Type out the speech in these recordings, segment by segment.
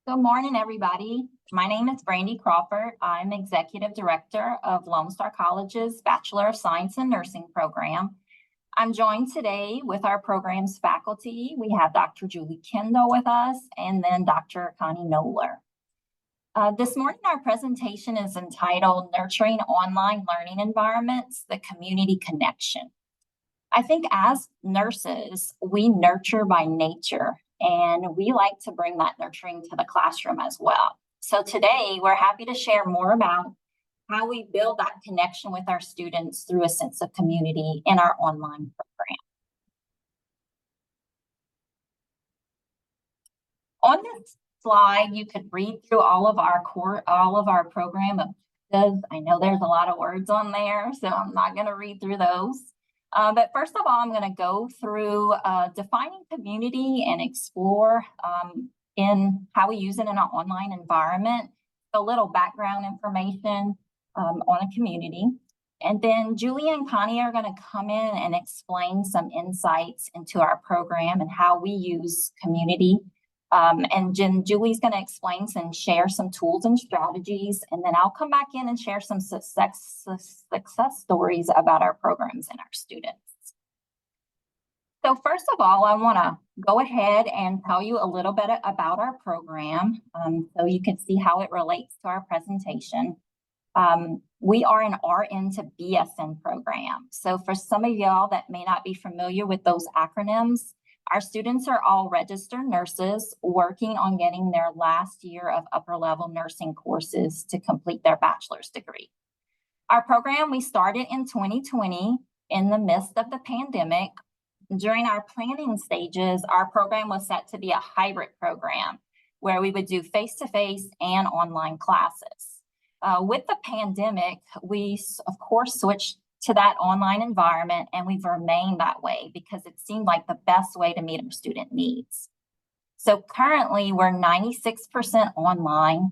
Good morning, everybody. My name is Brandi Crawford. I'm Executive Director of Lone Star College's Bachelor of Science in Nursing program. I'm joined today with our program's faculty. We have Dr. Julie Kendall with us and then Dr. Connie Noeller. This morning, our presentation is entitled Nurturing Online Learning Environments, the Community Connection. I think as nurses, we nurture by nature, and we like to bring that nurturing to the classroom as well. So today, we're happy to share more about how we build that connection with our students through a sense of community in our online program. On this slide, you could read through all of our program objectives. I know there's a lot of words on there, so I'm not going to read through those. But first of all, I'm going to go through defining community and explore in how we use it in our online environment, a little background information on a community. And then Julie and Connie are going to come in and explain some insights into our program and how we use community. And Julie's going to explain and share some tools and strategies, and then I'll come back in and share some success stories about our programs and our students. So first of all, I want to go ahead and tell you a little bit about our program so you can see how it relates to our presentation. We are an RN to BSN program. So for some of y'all that may not be familiar with those acronyms, our students are all registered nurses working on getting their last year of upper level nursing courses to complete their bachelor's degree. Our program, we started in 2020 in the midst of the pandemic. During our planning stages, our program was set to be a hybrid program where we would do face-to-face and online classes. With the pandemic, we of course switched to that online environment, and we've remained that way because it seemed like the best way to meet our student needs. So currently we're 96% online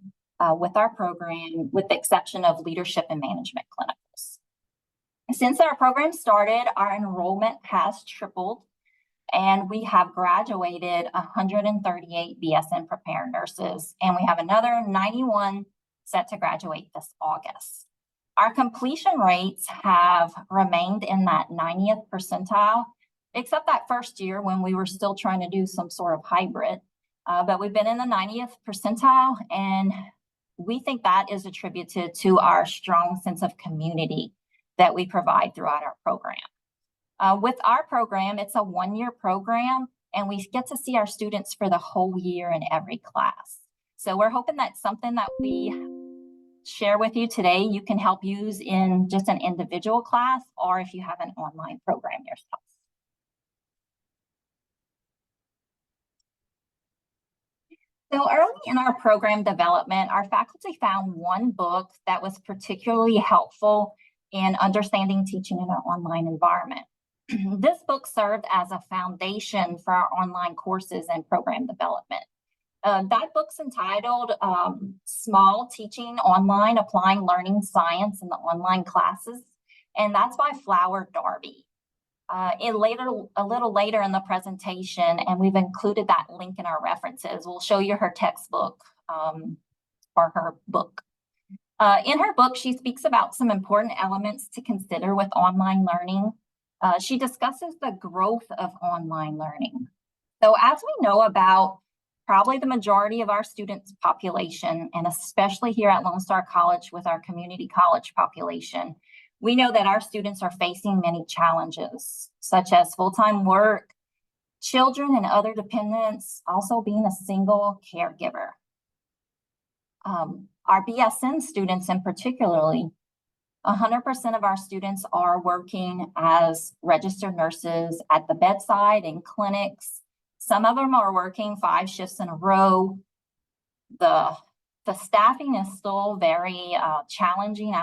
with our program, with the exception of leadership and management clinicals. Since our program started, our enrollment has tripled, and we have graduated 138 BSN prepared nurses, and we have another 91 set to graduate this August. Our completion rates have remained in that 90th percentile, except that first year when we were still trying to do some sort of hybrid. But we've been in the 90th percentile, and we think that is attributed to our strong sense of community that we provide throughout our program. With our program, it's a one-year program, and we get to see our students for the whole year in every class. So we're hoping that's something that we share with you today you can help use in just an individual class, or if you have an online program yourself. So early in our program development, our faculty found one book that was particularly helpful in understanding teaching in an online environment. This book served as a foundation for our online courses and program development. That book's entitled Small Teaching Online, Applying Learning Science in the Online Classes, and that's by Flower Darby. A little later in the presentation, and we've included that link in our references, we'll show you her textbook or her book. In her book, she speaks about some important elements to consider with online learning. She discusses the growth of online learning. So as we know about probably the majority of our students' population, and especially here at Lone Star College with our community college population, we know that our students are facing many challenges, such as full-time work, children and other dependents, also being a single caregiver. Our BSN students in particularly, 100% of our students are working as registered nurses at the bedside in clinics. Some of them are working 5 shifts in a row. The staffing is still very challenging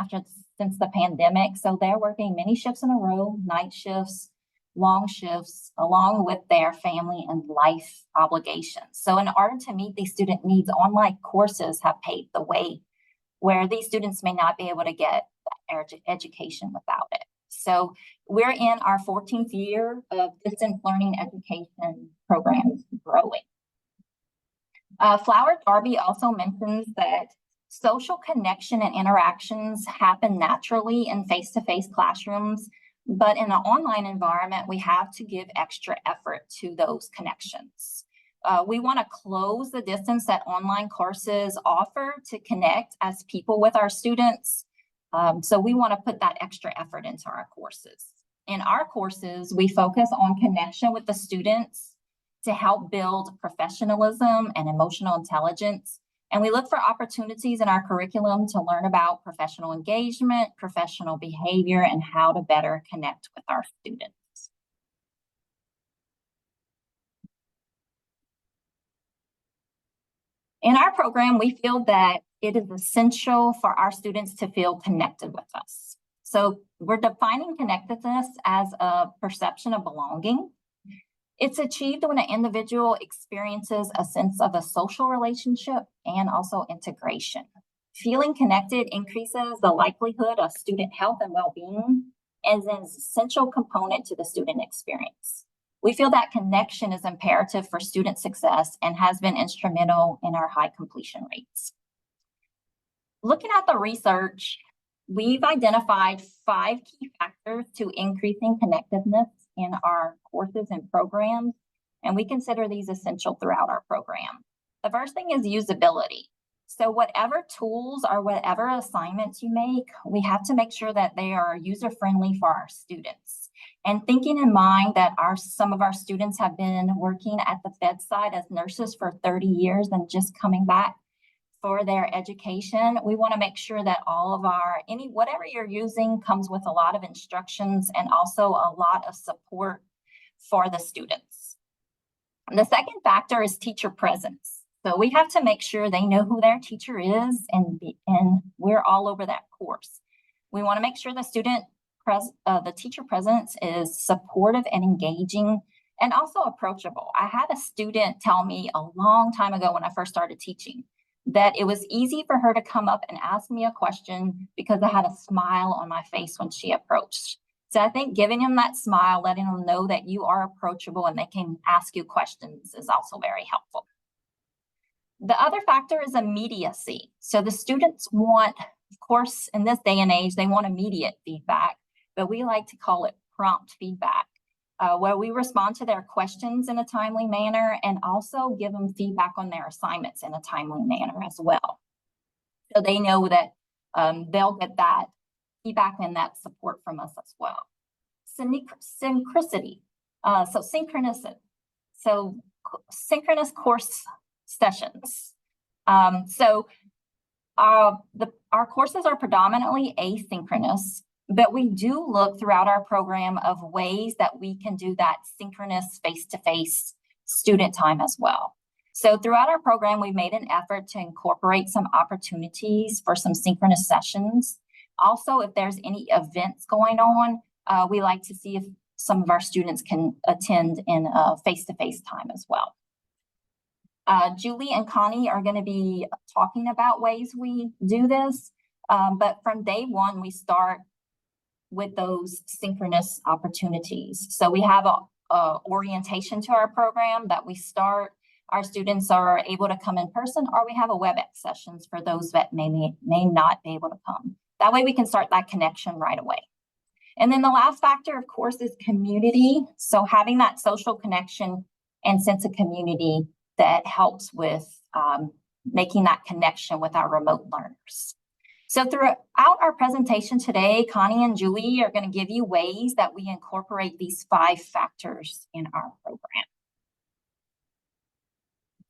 since the pandemic. So they're working many shifts in a row, night shifts, long shifts, along with their family and life obligations. So in order to meet these student needs, online courses have paved the way where these students may not be able to get that education without it. So we're in our 14th year of distance learning education programs growing. Flower Darby also mentions that social connection and interactions happen naturally in face-to-face classrooms, but in an online environment, we have to give extra effort to those connections. We want to close the distance that online courses offer to connect as people with our students. So we want to put that extra effort into our courses. In our courses, we focus on connection with the students to help build professionalism and emotional intelligence. And we look for opportunities in our curriculum to learn about professional engagement, professional behavior, and how to better connect with our students. In our program, we feel that it is essential for our students to feel connected with us. So we're defining connectedness as a perception of belonging. It's achieved when an individual experiences a sense of a social relationship and also integration. Feeling connected increases the likelihood of student health and well-being as an essential component to the student experience. We feel that connection is imperative for student success and has been instrumental in our high completion rates. Looking at the research, we've identified 5 key factors to increasing connectedness in our courses and programs, and we consider these essential throughout our program. The first thing is usability. So whatever tools or whatever assignments you make, we have to make sure that they are user-friendly for our students. And thinking in mind that some of our students have been working at the bedside as nurses for 30 years and just coming back for their education, we want to make sure that all of whatever you're using comes with a lot of instructions and also a lot of support for the students. And the second factor is teacher presence. So we have to make sure they know who their teacher is, and we're all over that course. We want to make sure the teacher presence is supportive and engaging and also approachable. I had a student tell me a long time ago when I first started teaching that it was easy for her to come up and ask me a question because I had a smile on my face when she approached. So I think giving them that smile, letting them know that you are approachable and they can ask you questions is also very helpful. The other factor is immediacy. So the students want, of course, in this day and age, they want immediate feedback, but we like to call it prompt feedback, where we respond to their questions in a timely manner and also give them feedback on their assignments in a timely manner as well. So they know that they'll get that feedback and that support from us as well. Synchronicity, so synchronous course sessions. So our courses are predominantly asynchronous, but we do look throughout our program of ways that we can do that synchronous face-to-face student time as well. So throughout our program, we made an effort to incorporate some opportunities for some synchronous sessions. Also, if there's any events going on, we like to see if some of our students can attend in a face-to-face time as well. Julie and Connie are going to be talking about ways we do this, but from day one, we start with those synchronous opportunities. So we have a orientation to our program that we start. Our students are able to come in person, or we have a WebEx sessions for those that may not be able to come. That way we can start that connection right away. And then the last factor, of course, is community. So having that social connection and sense of community that helps with making that connection with our remote learners. So throughout our presentation today, Connie and Julie are going to give you ways that we incorporate these 5 factors in our program.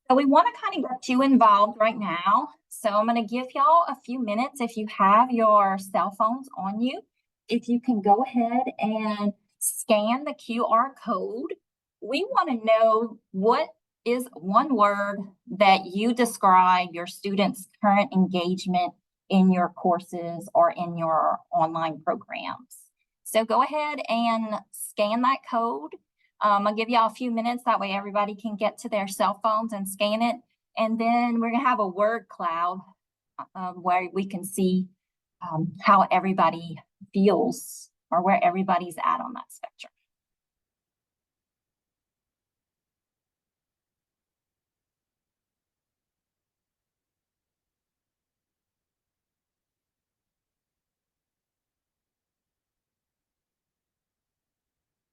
So we want to kind of get you involved right now. So I'm going to give y'all a few minutes. If you have your cell phones on you, if you can go ahead and scan the QR code. We want to know what is one word that you describe your students' current engagement in your courses or in your online programs. So go ahead and scan that code. I'll give y'all a few minutes, that way everybody can get to their cell phones and scan it. And then we're gonna have a word cloud where we can see how everybody feels or where everybody's at on that spectrum.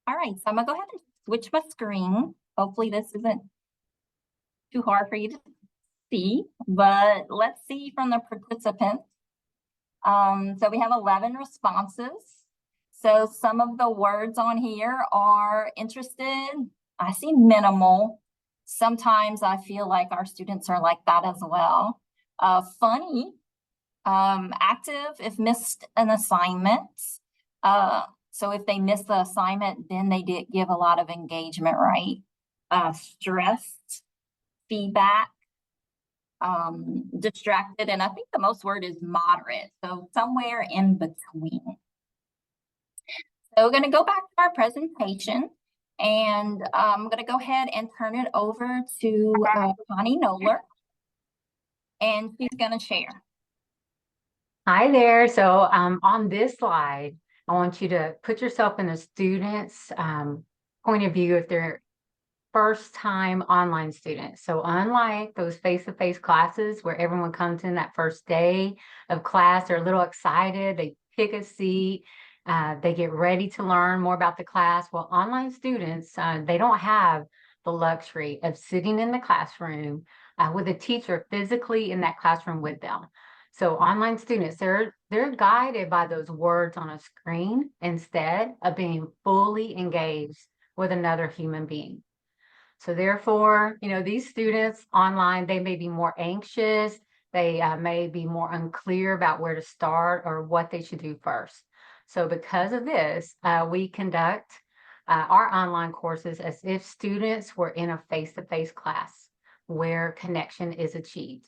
All right, so I'm gonna go ahead and switch my screen. Hopefully this isn't too hard for you to see, but let's see from the participants. So we have 11 responses. So some of the words on here are interested. I see minimal. Sometimes I feel like our students are like that as well. Funny, active if missed an assignment. So if they miss the assignment, then they did give a lot of engagement, right? Stressed, feedback, distracted, and I think the most word is moderate. So somewhere in between. So we're gonna go back to our presentation, and I'm gonna go ahead and turn it over to Connie Noeller, and she's gonna share. Hi there. So on this slide, I want you to put yourself in the student's point of view if they're first-time online students. So unlike those face-to-face classes where everyone comes in that first day of class, they're a little excited, they pick a seat, they get ready to learn more about the class. Well, online students, they don't have the luxury of sitting in the classroom with a teacher physically in that classroom with them. So online students, they're guided by those words on a screen instead of being fully engaged with another human being. So therefore, these students online, they may be more anxious. They may be more unclear about where to start or what they should do first. So because of this, we conduct our online courses as if students were in a face-to-face class where connection is achieved.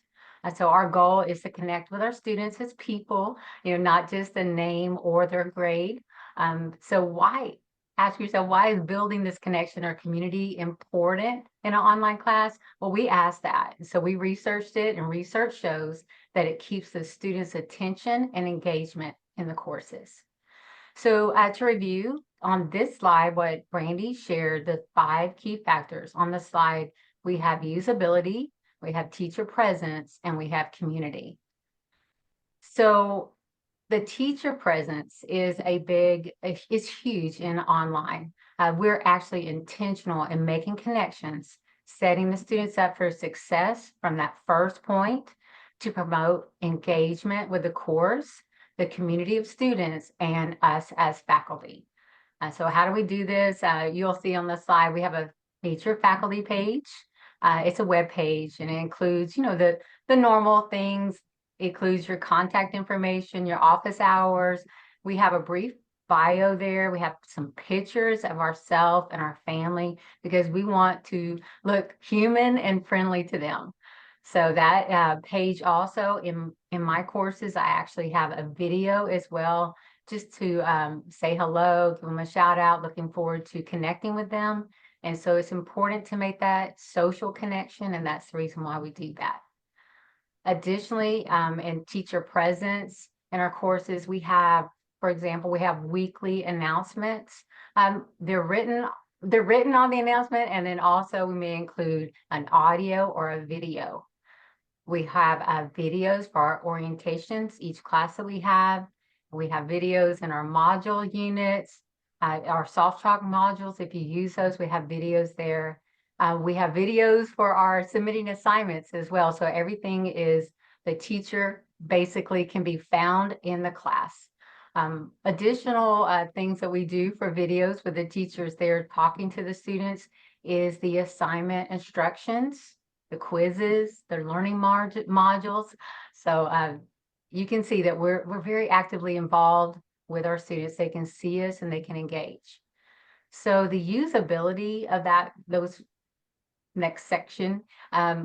So our goal is to connect with our students as people, not just a name or their grade. Ask yourself, why is building this connection or community important in an online class? Well, we asked that. So we researched it, and research shows that it keeps the students' attention and engagement in the courses. So to review on this slide, what Brandi shared, the 5 key factors. On the slide, we have usability, we have teacher presence, and we have community. So the teacher presence is huge in online. We're actually intentional in making connections, setting the students up for success from that first point to promote engagement with the course, the community of students, and us as faculty. So how do we do this? You'll see on the slide, we have a feature faculty page. It's a web page, and it includes, the normal things. It includes your contact information, your office hours. We have a brief bio there. We have some pictures of ourselves and our family because we want to look human and friendly to them. So that page also in my courses, I actually have a video as well, just to say hello, give them a shout out, looking forward to connecting with them. And so it's important to make that social connection, and that's the reason why we do that. Additionally, in teacher presence in our courses, we have, for example, we have weekly announcements. They're written on the announcement, and then also we may include an audio or a video. We have videos for our orientations, each class that we have. We have videos in our module units, our soft talk modules. If you use those, we have videos there. We have videos for our submitting assignments as well. So everything is, the teacher basically can be found in the class. Additional things that we do for videos with the teachers there talking to the students is the assignment instructions, the quizzes, the learning modules. So you can see that we're very actively involved with our students. They can see us and they can engage. So the usability of those next section,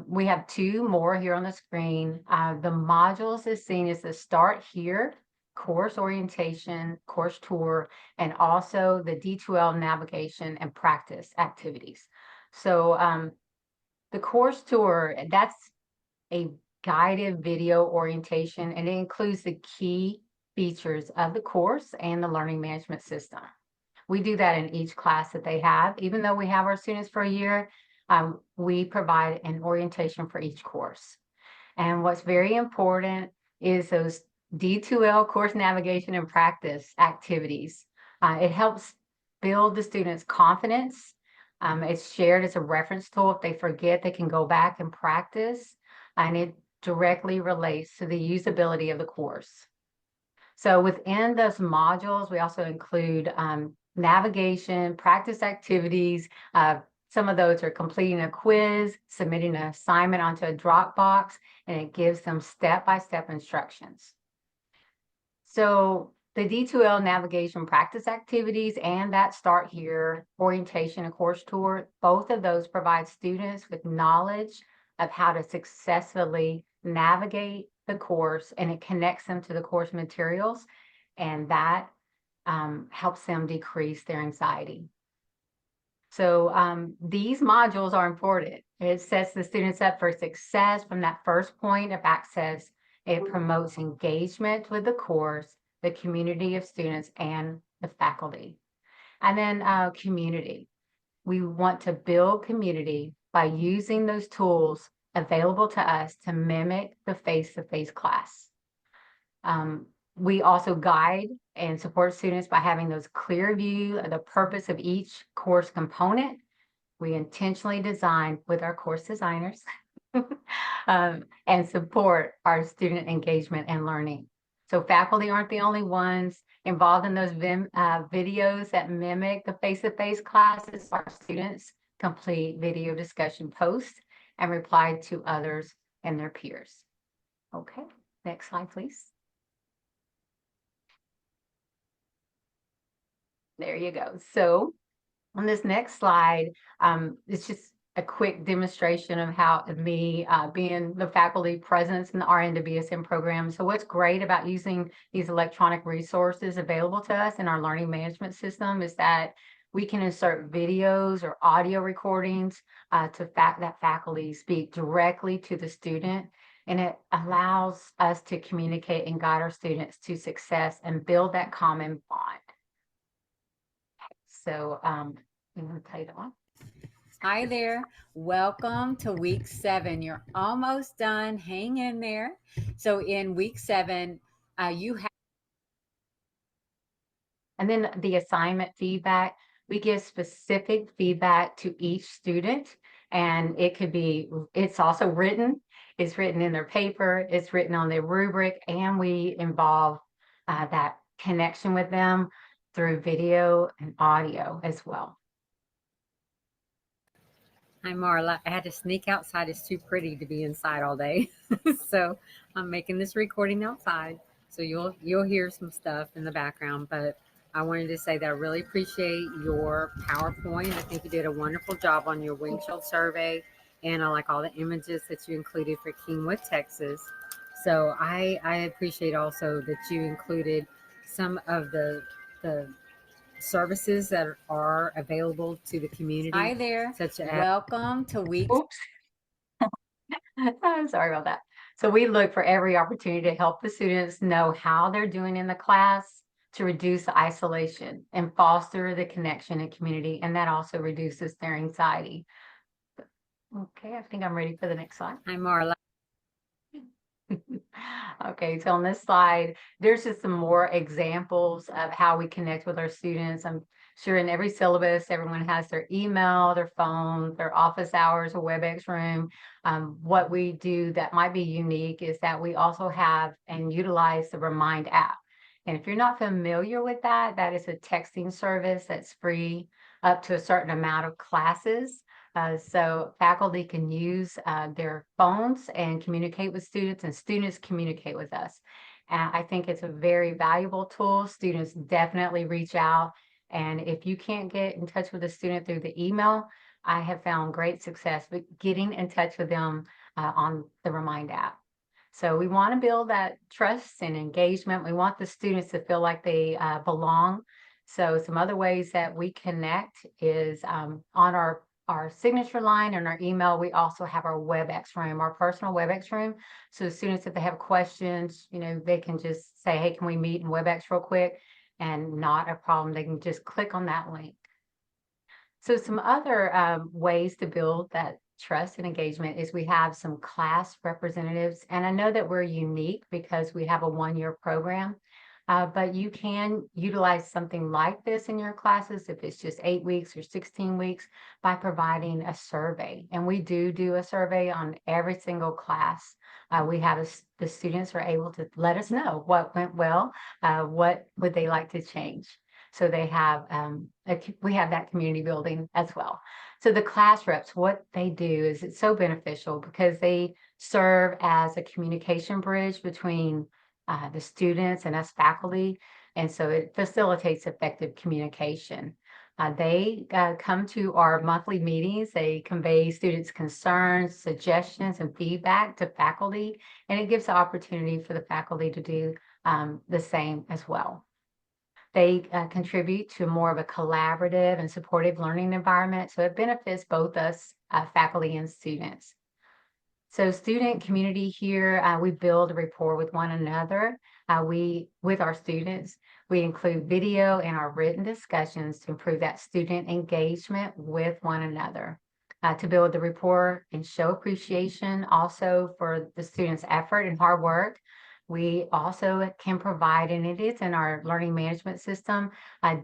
we have 2 more here on the screen. The modules is seen as the start here, course orientation, course tour, and also the D2L navigation and practice activities. So the course tour, that's a guided video orientation, and it includes the key features of the course and the learning management system. We do that in each class that they have. Even though we have our students for a year, we provide an orientation for each course. And what's very important is those D2L course navigation and practice activities. It helps build the students' confidence. It's shared as a reference tool. If they forget, they can go back and practice, and it directly relates to the usability of the course. So within those modules, we also include navigation, practice activities. Some of those are completing a quiz, submitting an assignment onto a Dropbox, and it gives them step-by-step instructions. So the D2L navigation practice activities and that Start Here orientation and course tour, both of those provide students with knowledge of how to successfully navigate the course, and it connects them to the course materials, and that helps them decrease their anxiety. So these modules are important. It sets the students up for success from that first point of access. It promotes engagement with the course, the community of students, and the faculty. And then community. We want to build community by using those tools available to us to mimic the face-to-face class. We also guide and support students by having those clear view of the purpose of each course component. We intentionally design with our course designers and support our student engagement and learning. So faculty aren't the only ones involved in those videos that mimic the face-to-face classes. Our students complete video discussion posts and reply to others and their peers. Okay, next slide, please. There you go. So on this next slide, it's just a quick demonstration of how me being the faculty presence in the RN to BSN program. So what's great about using these electronic resources available to us in our learning management system is that we can insert videos or audio recordings that faculty speak directly to the student, and it allows us to communicate and guide our students to success and build that common bond. So you want to play that one? Hi there. Welcome to week 7. You're almost done. Hang in there. So in week 7, you have. And then the assignment feedback, we give specific feedback to each student, and it's also written. It's written in their paper, it's written on their rubric, and we involve that connection with them through video and audio as well. Hi, Marla. I had to sneak outside. It's too pretty to be inside all day. So I'm making this recording outside. So you'll hear some stuff in the background, but I wanted to say that I really appreciate your PowerPoint. I think you did a wonderful job on your windshield survey, and I like all the images that you included for Kingwood, Texas. So I appreciate also that you included some of the services that are available to the community. Hi there. Such as welcome to week. Oops. I'm sorry about that. So we look for every opportunity to help the students know how they're doing in the class, to reduce the isolation and foster the connection and community, and that also reduces their anxiety. Okay, I think I'm ready for the next slide. Hi, Marla. Okay, so on this slide, there's just some more examples of how we connect with our students. I'm sure in every syllabus, everyone has their email, their phone, their office hours, a WebEx room. What we do that might be unique is that we also have and utilize the Remind app. And if you're not familiar with that, that is a texting service that's free up to a certain amount of classes. So faculty can use their phones and communicate with students, and students communicate with us. And I think it's a very valuable tool. Students definitely reach out. And if you can't get in touch with a student through the email, I have found great success with getting in touch with them on the Remind app. So we want to build that trust and engagement. We want the students to feel like they belong. So some other ways that we connect is on our signature line and our email. We also have our WebEx room, our personal WebEx room. So students, if they have questions, they can just say, hey, can we meet in WebEx real quick? And not a problem. They can just click on that link. So some other ways to build that trust and engagement is we have some class representatives. And I know that we're unique because we have a one-year program, But you can utilize something like this in your classes if it's just 8 weeks or 16 weeks by providing a survey. And we do a survey on every single class. We have the students are able to let us know what went well, what would they like to change. So they have, we have that community building as well. So the class reps, what they do is it's so beneficial because they serve as a communication bridge between the students and us faculty. And so it facilitates effective communication. They come to our monthly meetings. They convey students' concerns, suggestions, and feedback to faculty. And it gives the opportunity for the faculty to do the same as well. They contribute to more of a collaborative and supportive learning environment. So it benefits both us, faculty and students. So student community here, we build a rapport with one another. With our students, we include video in our written discussions to improve that student engagement with one another. To build the rapport and show appreciation also for the students' effort and hard work. We also can provide, and it is in our learning management system,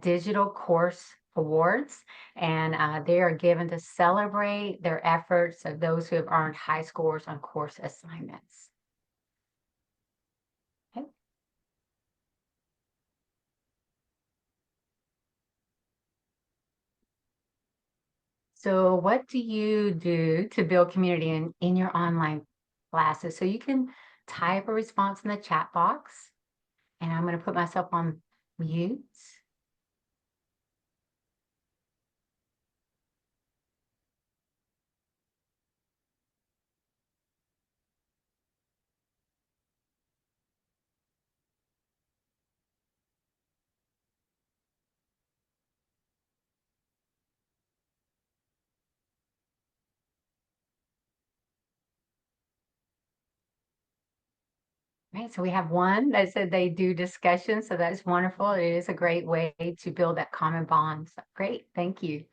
digital course awards, and they are given to celebrate their efforts of those who have earned high scores on course assignments. Okay. So what do you do to build community in your online classes? So you can type a response in the chat box, and I'm going to put myself on mute. Right, so we have one that said they do discussion, so that's wonderful. It is a great way to build that common bond. So great, thank you.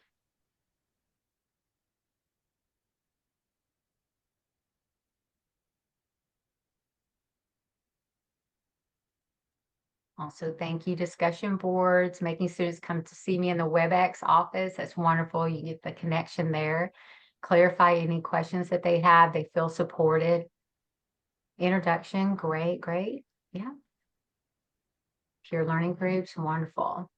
Also, thank you, discussion boards, making students come to see me in the WebEx office. That's wonderful. You get the connection there. Clarify any questions that they have. They feel supported. Introduction, great, great. Yeah. Peer learning groups, wonderful.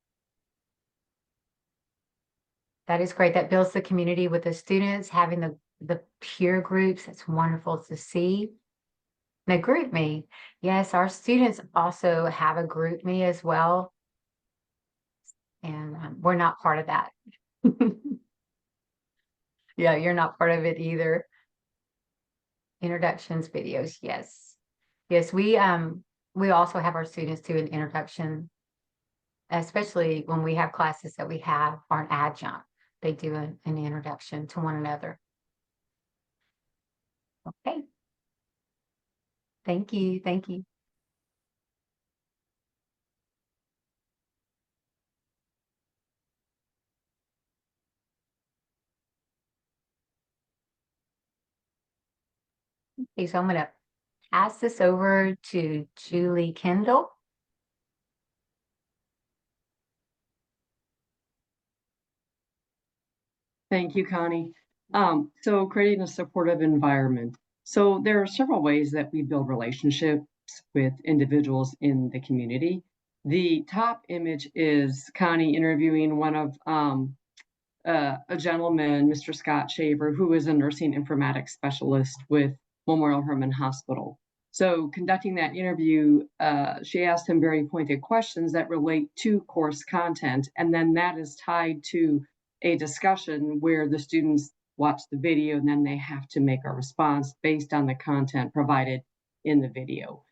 That is great. That builds the community with the students, having the peer groups. That's wonderful to see. The group me. Yes, our students also have a group me as well. And we're not part of that. Yeah, you're not part of it either. Introductions videos, yes. Yes, we also have our students do an introduction, especially when we have classes that we have are an adjunct. They do an introduction to one another. Okay. Thank you. Thank you. Okay, so I'm going to pass this over to Julie Kendall. Thank you, Connie. So creating a supportive environment. So there are several ways that we build relationships with individuals in the community. The top image is Connie interviewing one of a gentleman, Mr. Scott Shaver, who is a nursing informatics specialist with Memorial Hermann Hospital. So conducting that interview, she asked him very pointed questions that relate to course content, and then that is tied to a discussion where the students watch the video and then they have to make a response based on the content provided in the video.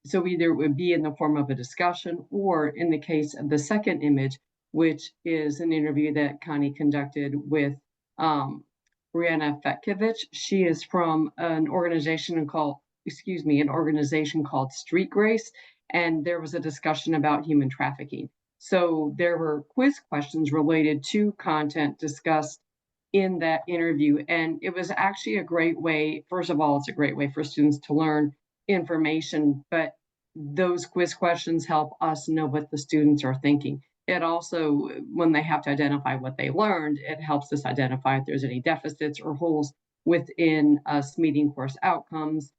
So either it would be in the form of a discussion, or in the case of the second image, which is an interview that Connie conducted with Brianna Fetkevich. She is from an organization called Street Grace, and there was a discussion about human trafficking. So there were quiz questions related to content discussed in that interview, and it was actually a great way. First of all, it's a great way for students to learn information, but those quiz questions help us know what the students are thinking. It also, when they have to identify what they learned, it helps us identify if there's any deficits or holes within us meeting course outcomes,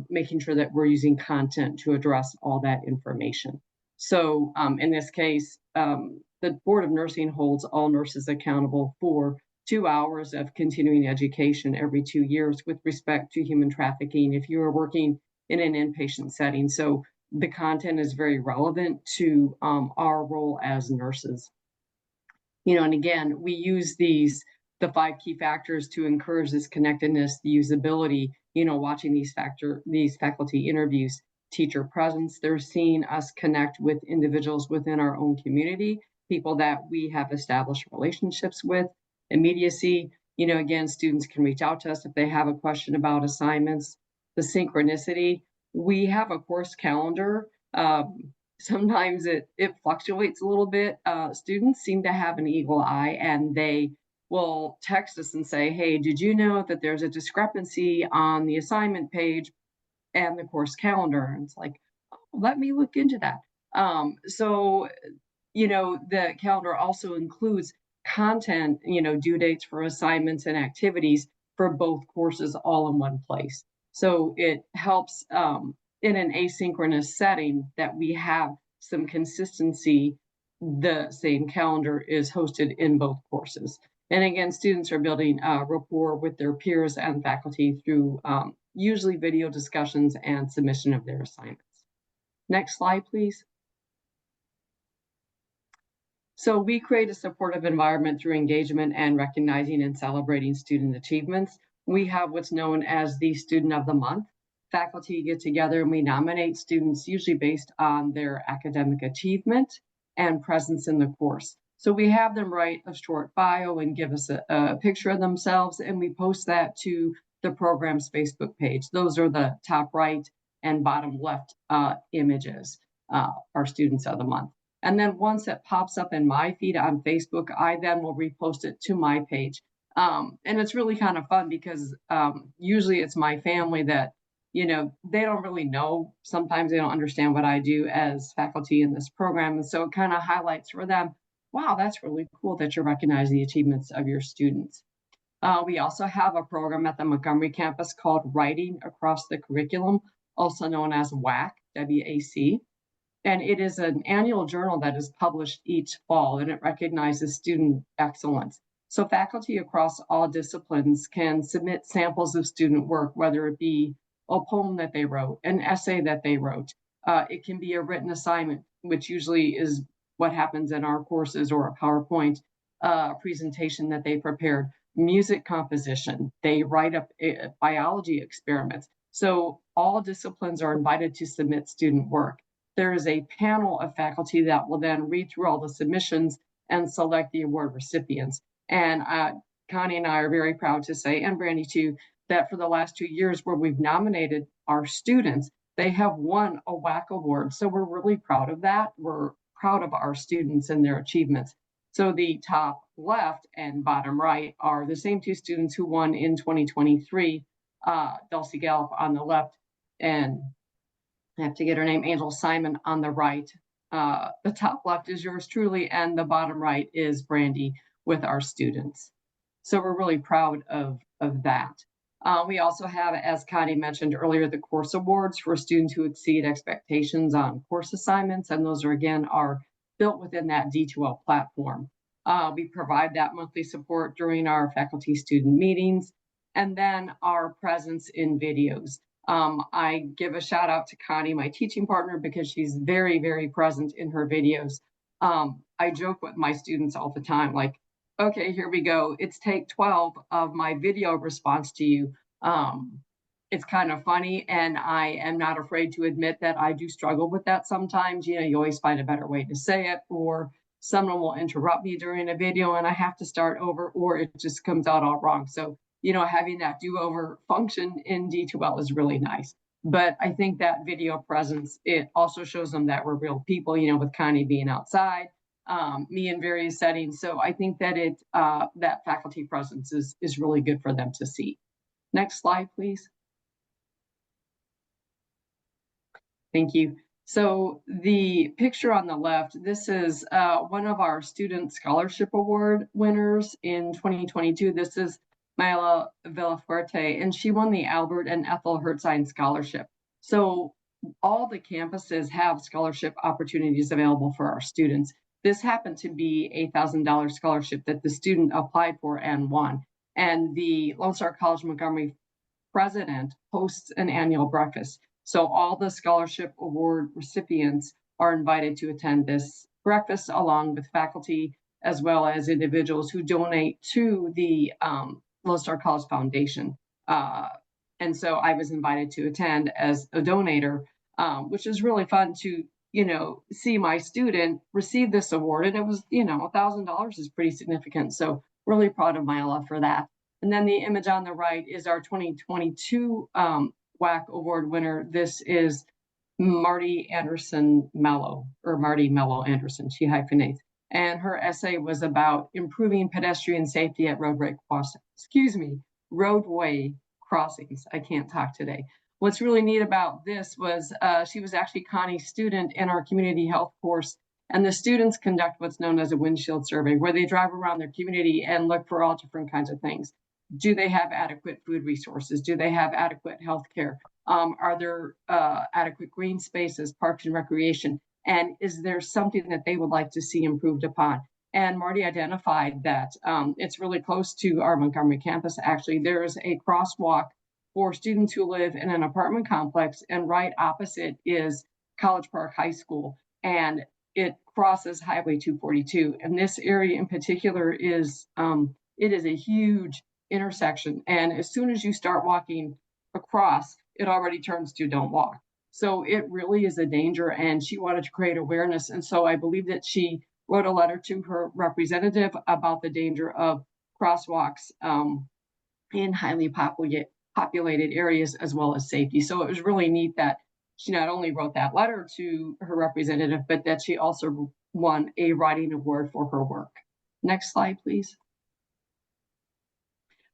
making sure that we're using content to address all that information. So in this case, the Board of Nursing holds all nurses accountable for 2 hours of continuing education every 2 years with respect to human trafficking if you are working in an inpatient setting. So the content is very relevant to our role as nurses. And again, we use the 5 key factors to encourage this connectedness, the usability, watching these faculty interviews, teacher presence. They're seeing us connect with individuals within our own community, people that we have established relationships with. Immediacy, again, students can reach out to us if they have a question about assignments. The synchronicity, we have a course calendar. Sometimes it fluctuates a little bit. Students seem to have an eagle eye, and they will text us and say, hey, did you know that there's a discrepancy on the assignment page and the course calendar? And it's like, oh, let me look into that. So the calendar also includes content, due dates for assignments and activities for both courses all in one place. So it helps in an asynchronous setting that we have some consistency. The same calendar is hosted in both courses. And again, students are building rapport with their peers and faculty through usually video discussions and submission of their assignments. Next slide, please. So we create a supportive environment through engagement and recognizing and celebrating student achievements. We have what's known as the Student of the Month. Faculty get together and we nominate students usually based on their academic achievement and presence in the course. So we have them write a short bio and give us a picture of themselves, and we post that to the program's Facebook page. Those are the top right and bottom left images, our Students of the Month. And then once it pops up in my feed on Facebook, I then will repost it to my page. And it's really kind of fun because usually it's my family that, they don't really know. Sometimes they don't understand what I do as faculty in this program. And so it kind of highlights for them, wow, that's really cool that you recognize the achievements of your students. We also have a program at the Montgomery campus called Writing Across the Curriculum, also known as WAC, W-A-C. And it is an annual journal that is published each fall, and it recognizes student excellence. So faculty across all disciplines can submit samples of student work, whether it be a poem that they wrote, an essay that they wrote. It can be a written assignment, which usually is what happens in our courses, or a PowerPoint presentation that they prepared, music composition. They write up biology experiments. So all disciplines are invited to submit student work. There is a panel of faculty that will then read through all the submissions and select the award recipients. And Connie and I are very proud to say, and Brandi too, that for the last 2 years where we've nominated our students, they have won a WAC award. So we're really proud of that. We're proud of our students and their achievements. So the top left and bottom right are the same 2 students who won in 2023, Dulcie Gallup on the left, and I have to get her name, Angel Simon on the right. The top left is yours truly, and the bottom right is Brandi with our students. So we're really proud of that. We also have, as Connie mentioned earlier, the course awards for students who exceed expectations on course assignments, and those are built within that D2L platform. We provide that monthly support during our faculty student meetings, and then our presence in videos. I give a shout out to Connie, my teaching partner, because she's very, very present in her videos. I joke with my students all the time, like, okay, here we go. It's take 12 of my video response to you. It's kind of funny, and I am not afraid to admit that I do struggle with that sometimes. You always find a better way to say it, or someone will interrupt me during a video and I have to start over, or it just comes out all wrong. So, having that do-over function in D2L is really nice. But I think that video presence, it also shows them that we're real people, with Connie being outside, me in various settings. So I think that that faculty presence is really good for them to see. Next slide, please. Thank you. So the picture on the left, this is one of our Student Scholarship Award winners in 2022. This is Myla Villafuerte, and she won the Albert and Ethel Hertzine Scholarship. So all the campuses have scholarship opportunities available for our students. This happened to be a $1,000 scholarship that the student applied for and won. And the Lone Star College Montgomery president hosts an annual breakfast. So all the scholarship award recipients are invited to attend this breakfast along with faculty as well as individuals who donate to the Lone Star College Foundation. And so I was invited to attend as a donator, which is really fun to, see my student receive this award. And it was, $1,000 is pretty significant. So really proud of Myla for that. And then the image on the right is our 2022 WAC award winner. This is Marty Anderson Mello, or Marty Mello Anderson. She hyphenates. And her essay was about improving pedestrian safety at roadway crossings. I can't talk today. What's really neat about this was she was actually Connie's student in our community health course. And the students conduct what's known as a windshield survey, where they drive around their community and look for all different kinds of things. Do they have adequate food resources? Do they have adequate health care? Are there adequate green spaces, parks and recreation? And is there something that they would like to see improved upon? And Marty identified that it's really close to our Montgomery campus. Actually, there's a crosswalk for students who live in an apartment complex, and right opposite is College Park High School. And it crosses Highway 242. And this area in particular is, it is a huge intersection. And as soon as you start walking across, it already turns to don't walk. So it really is a danger, and she wanted to create awareness. And so I believe that she wrote a letter to her representative about the danger of crosswalks in highly populated areas, as well as safety. So it was really neat that she not only wrote that letter to her representative, but that she also won a writing award for her work. Next slide, please.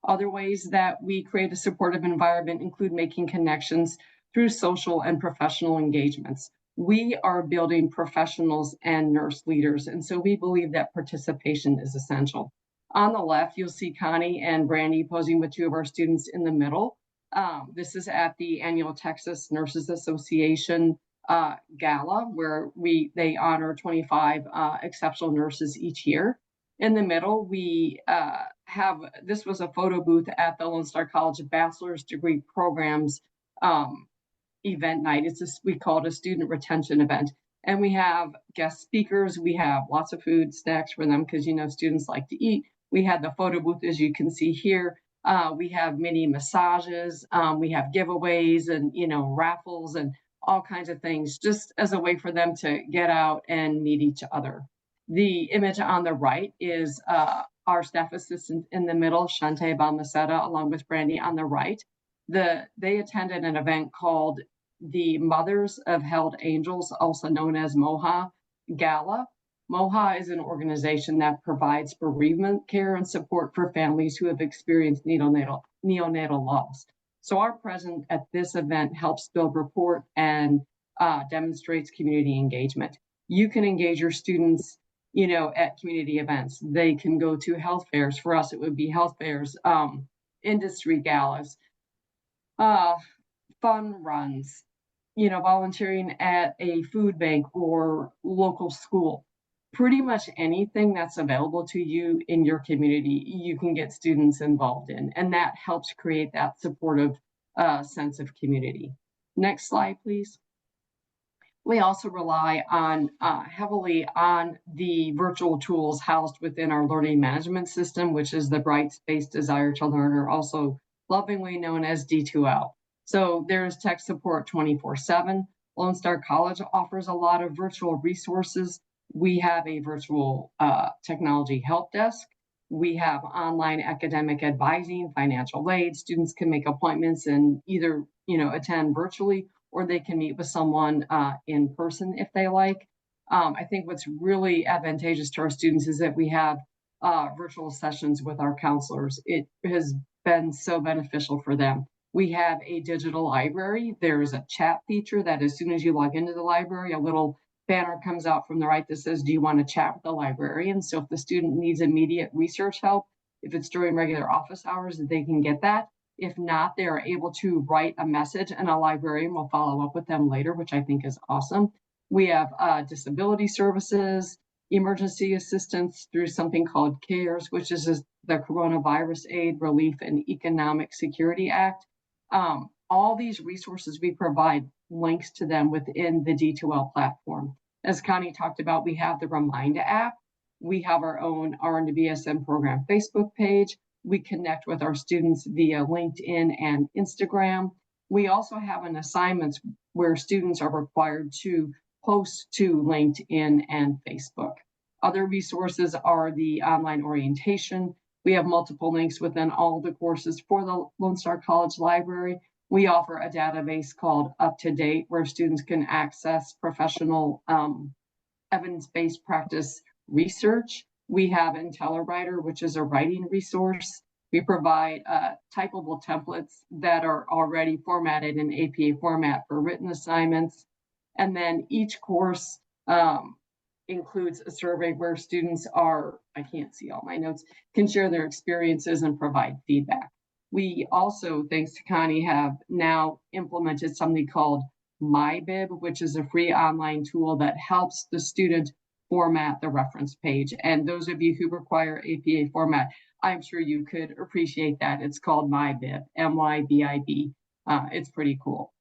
Other ways that we create a supportive environment include making connections through social and professional engagements. We are building professionals and nurse leaders, and so we believe that participation is essential. On the left, you'll see Connie and Brandi posing with two of our students in the middle. This is at the annual Texas Nurses Association gala, where they honor 25 exceptional nurses each year. In the middle, we this was a photo booth at the Lone Star College Bachelor's Degree Programs event night. We call it a student retention event. And we have guest speakers. We have lots of food, snacks for them, because students like to eat. We had the photo booth, as you can see here. We have mini massages. We have giveaways and raffles and all kinds of things, just as a way for them to get out and meet each other. The image on the right is our staff assistant in the middle, Shante Balmaceda, along with Brandi on the right. They attended an event called the Mothers of Held Angels, also known as MOHA Gala. MOHA is an organization that provides bereavement care and support for families who have experienced neonatal loss. So our presence at this event helps build rapport and demonstrates community engagement. You can engage your students at community events. They can go to health fairs. For us, it would be health fairs, industry galas, fun runs, volunteering at a food bank or local school. Pretty much anything that's available to you in your community, you can get students involved in, and that helps create that supportive sense of community. Next slide, please. We also rely on heavily on the virtual tools housed within our learning management system, which is the Brightspace Desire to Learn, or also lovingly known as D2L. So there's tech support 24/7. Lone Star College offers a lot of virtual resources. We have a virtual technology help desk. We have online academic advising, financial aid. Students can make appointments and either attend virtually, or they can meet with someone in person if they like. I think what's really advantageous to our students is that we have virtual sessions with our counselors. It has been so beneficial for them. We have a digital library. There's a chat feature that as soon as you log into the library, a little banner comes out from the right that says, do you want to chat with the librarian? So if the student needs immediate research help, if it's during regular office hours, they can get that. If not, they are able to write a message and a librarian will follow up with them later, which I think is awesome. We have disability services, emergency assistance through something called CARES, which is the Coronavirus Aid, Relief, and Economic Security Act. All these resources, we provide links to them within the D2L platform. As Connie talked about, we have the Remind app. We have our own RN to BSN program Facebook page. We connect with our students via LinkedIn and Instagram. We also have an assignments where students are required to post to LinkedIn and Facebook. Other resources are the online orientation. We have multiple links within all the courses for the Lone Star College Library. We offer a database called Up to Date, where students can access professional evidence-based practice research. We have IntelliWriter, which is a writing resource. We provide typable templates that are already formatted in APA format for written assignments. And then each course includes a survey where students are, I can't see all my notes, can share their experiences and provide feedback. We also, thanks to Connie, have now implemented something called MyBib, which is a free online tool that helps the student format the reference page. And those of you who require APA format, I'm sure you could appreciate that. It's called MyBib, MYBIB. It's pretty cool.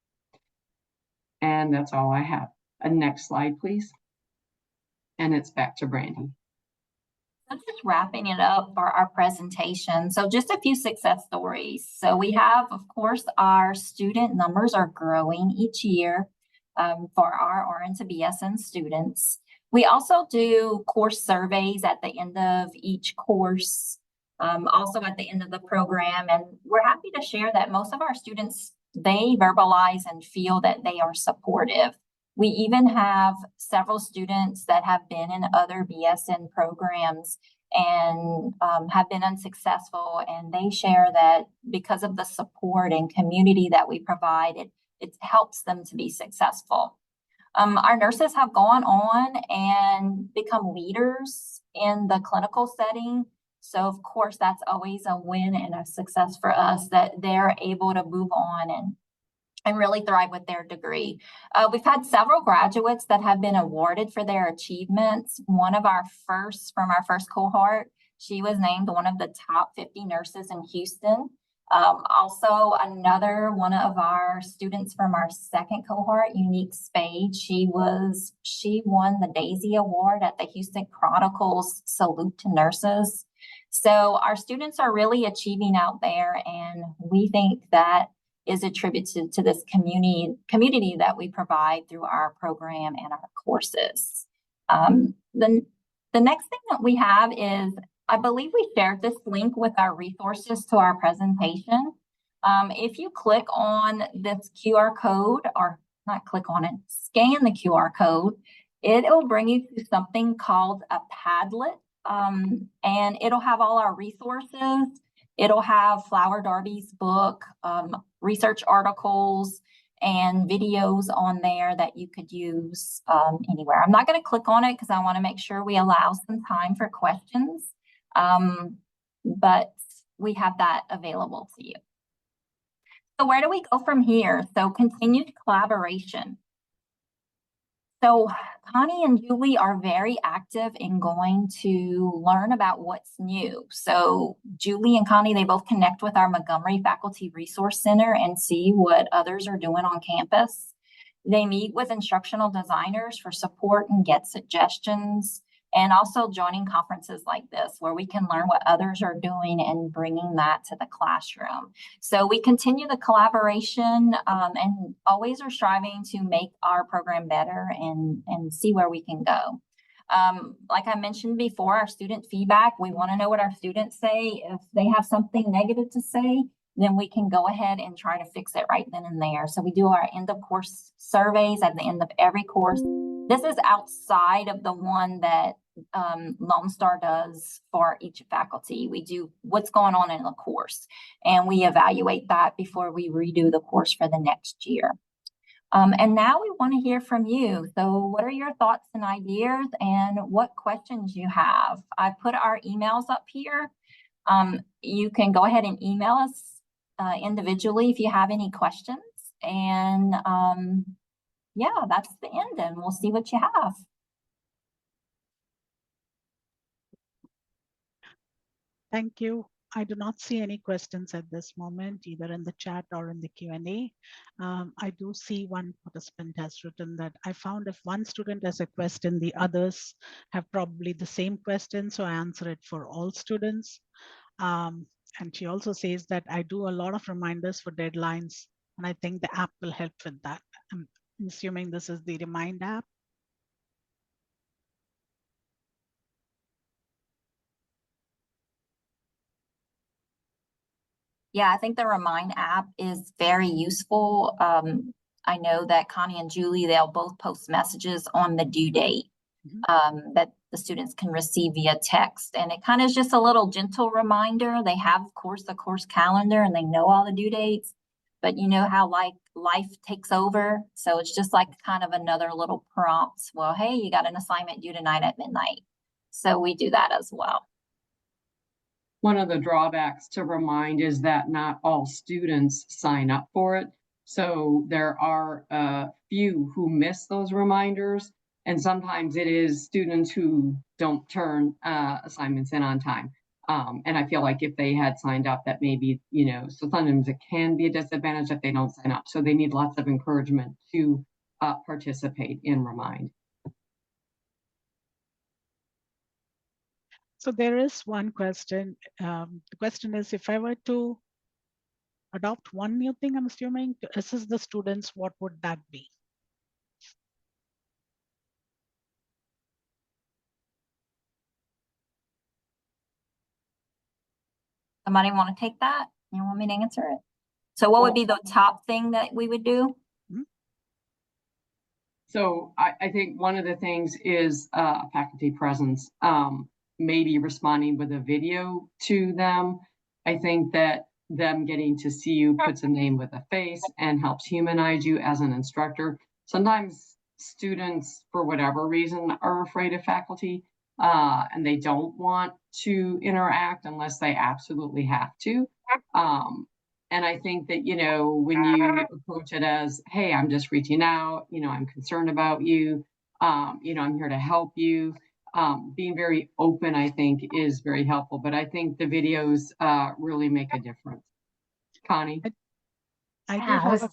And that's all I have. Next slide, please. And it's back to Brandi. So just wrapping it up for our presentation. So just a few success stories. So we have, of course, our student numbers are growing each year for our RN to BSN students. We also do course surveys at the end of each course, also at the end of the program. And we're happy to share that most of our students, they verbalize and feel that they are supportive. We even have several students that have been in other BSN programs and have been unsuccessful, and they share that because of the support and community that we provide, it helps them to be successful. Our nurses have gone on and become leaders in the clinical setting. So of course, that's always a win and a success for us that they're able to move on and really thrive with their degree. We've had several graduates that have been awarded for their achievements. One of our first, from our first cohort, she was named one of the top 50 nurses in Houston. Also, another one of our students from our second cohort, Unique Spade, she won the Daisy Award at the Houston Chronicles Salute to Nurses. So our students are really achieving out there, and we think that is attributed to this community that we provide through our program and our courses. The next thing that we have is, I believe we shared this link with our resources to our presentation. If you click on this QR code, or not click on it, scan the QR code, it'll bring you to something called a Padlet, and it'll have all our resources. It'll have Flower Darby's book, research articles, and videos on there that you could use anywhere. I'm not going to click on it because I want to make sure we allow some time for questions, but we have that available to you. So where do we go from here? So continued collaboration. So Connie and Julie are very active in going to learn about what's new. So Julie and Connie, they both connect with our Montgomery Faculty Resource Center and see what others are doing on campus. They meet with instructional designers for support and get suggestions, and also joining conferences like this where we can learn what others are doing and bringing that to the classroom. So we continue the collaboration and always are striving to make our program better and see where we can go. Like I mentioned before, our student feedback, we want to know what our students say. If they have something negative to say, then we can go ahead and try to fix it right then and there. So we do our end of course surveys at the end of every course. This is outside of the one that Lone Star does for each faculty. We do what's going on in the course, and we evaluate that before we redo the course for the next year. And now we want to hear from you. So what are your thoughts and ideas, and what questions you have? I put our emails up here. You can go ahead and email us individually if you have any questions. And yeah, that's the end, and we'll see what you have. Thank you. I do not see any questions at this moment, either in the chat or in the Q&A. I do see one participant has written that I found if one student has a question, the others have probably the same question, so I answer it for all students. And she also says that I do a lot of reminders for deadlines, and I think the app will help with that. I'm assuming this is the Remind app. Yeah, I think the Remind app is very useful. I know that Connie and Julie, they'll both post messages on the due date that the students can receive via text. And it kind of is just a little gentle reminder. They have, of course, the course calendar and they know all the due dates, but you know how like life takes over. So it's just like kind of another little prompt. Well, hey, you got an assignment due tonight at midnight. So we do that as well. One of the drawbacks to Remind is that not all students sign up for it. So there are a few who miss those reminders. And sometimes it is students who don't turn assignments in on time. And I feel like if they had signed up, that maybe, so sometimes it can be a disadvantage if they don't sign up. So they need lots of encouragement to participate in Remind. So there is one question. The question is, if I were to adopt one new thing, I'm assuming, to assist the students, what would that be? Somebody want to take that? You want me to answer it? So what would be the top thing that we would do? So I think one of the things is faculty presence, maybe responding with a video to them. I think that them getting to see you puts a name with a face and helps humanize you as an instructor. Sometimes students, for whatever reason, are afraid of faculty and they don't want to interact unless they absolutely have to. And I think that, when you approach it as, hey, I'm just reaching out, I'm concerned about you, I'm here to help you. Being very open, I think, is very helpful. But I think the videos really make a difference. Connie? I do have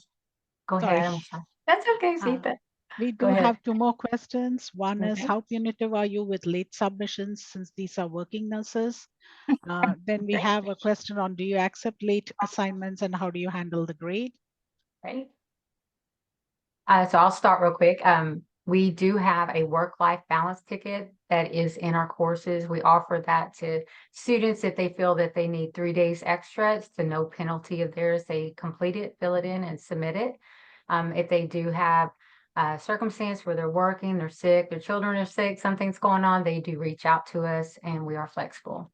Go ahead. I'm sorry. That's okay, Sita. We do have two more questions. One is, how punitive are you with late submissions since these are working nurses? Then we have a question on, do you accept late assignments and how do you handle the grade? Right. So I'll start real quick. We do have a work-life balance ticket that is in our courses. We offer that to students if they feel that they need 3 days extra. It's to no penalty of theirs. They complete it, fill it in, and submit it. If they do have a circumstance where they're working, they're sick, their children are sick, something's going on, they do reach out to us and we are flexible.